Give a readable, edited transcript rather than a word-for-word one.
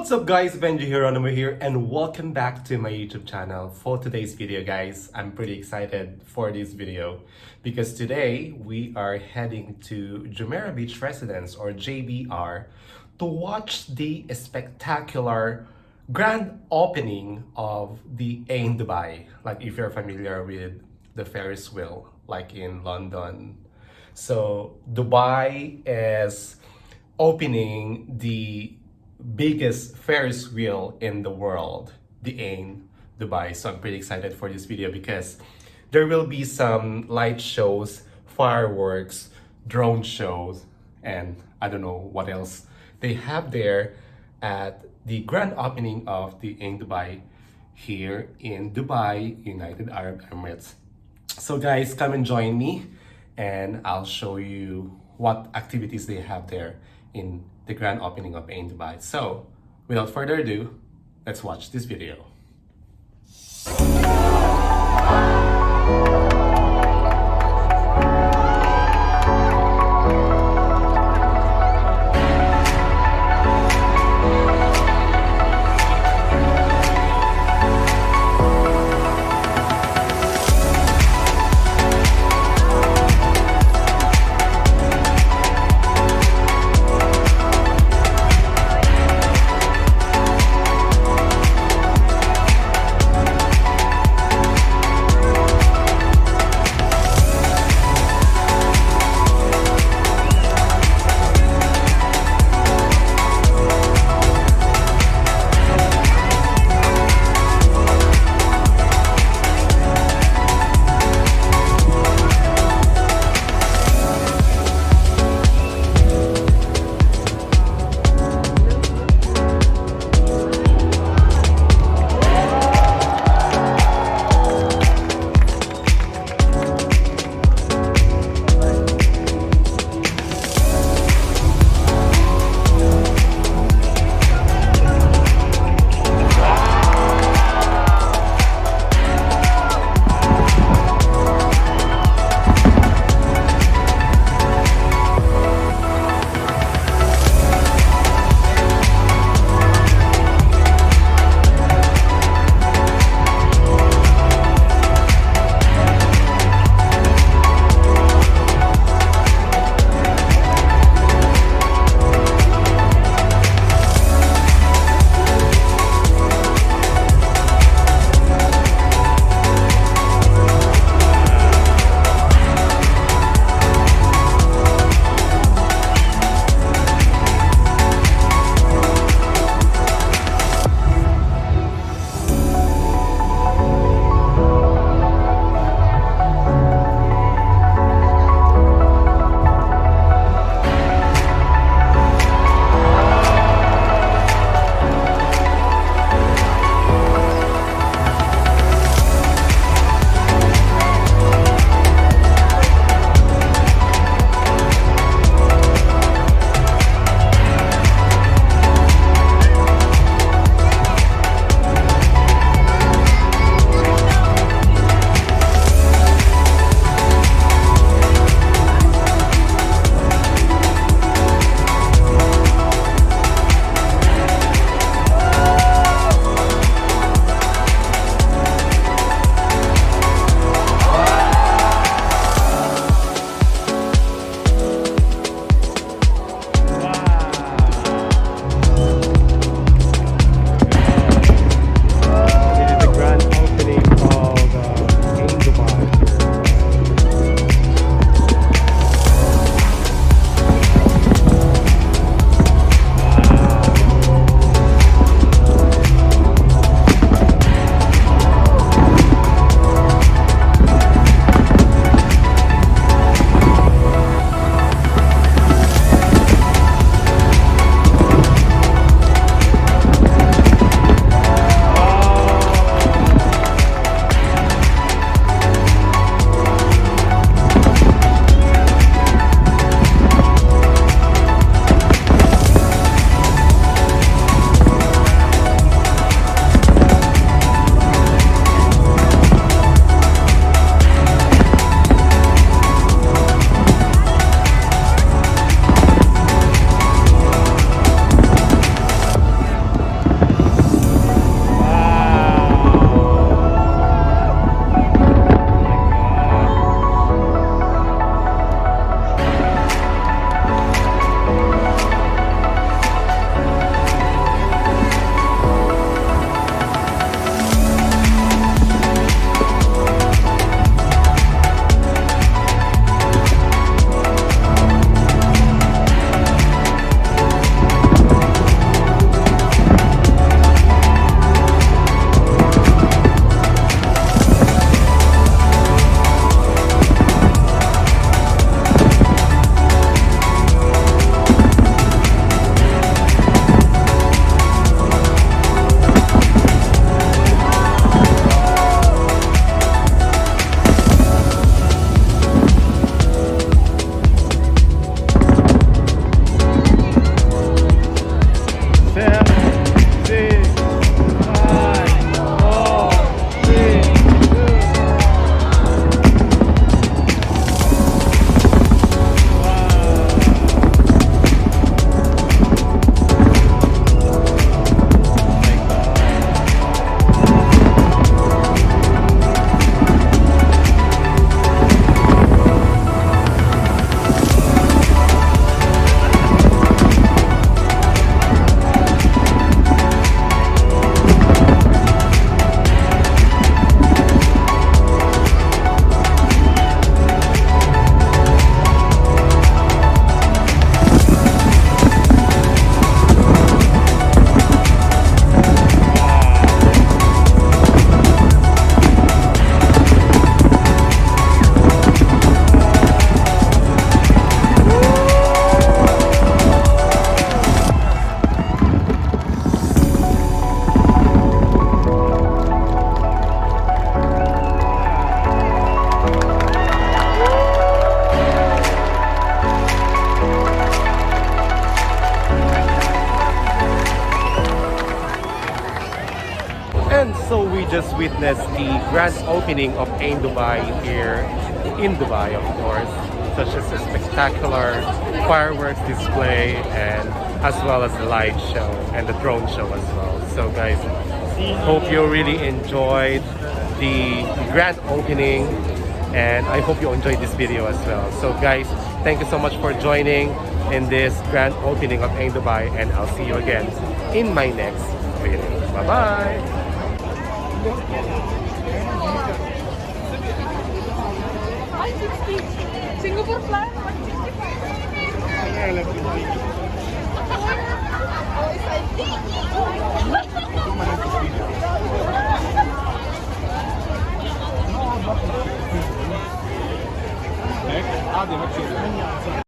What's up guys, Benji here and welcome back to my YouTube channel. For today's video guys, I'm pretty excited for this video because today we are heading to Jumeirah Beach Residence or JBR to watch the spectacular grand opening of the Ain Dubai. Like if you're familiar with the Ferris Wheel, like in London. So Dubai is opening the biggest Ferris wheel in the world, the Ain Dubai. So I'm pretty excited for this video because there will be some light shows, fireworks, drone shows, and I don't know what else they have there at the grand opening of the Ain Dubai here in Dubai, United Arab Emirates. So guys, come and join me and I'll show you what activities they have there in the grand opening of Ain Dubai. So, without further ado, let's watch this video. just witnessed the grand opening of Ain Dubai here in Dubai, of course, such as a spectacular fireworks display and as well as the light show and the drone show as well. So guys, hope you really enjoyed the grand opening, and I hope you enjoyed this video as well. So guys, thank you so much for joining in this grand opening of Ain Dubai, and I'll see you again in my next video. Bye bye. Singapore flag 165.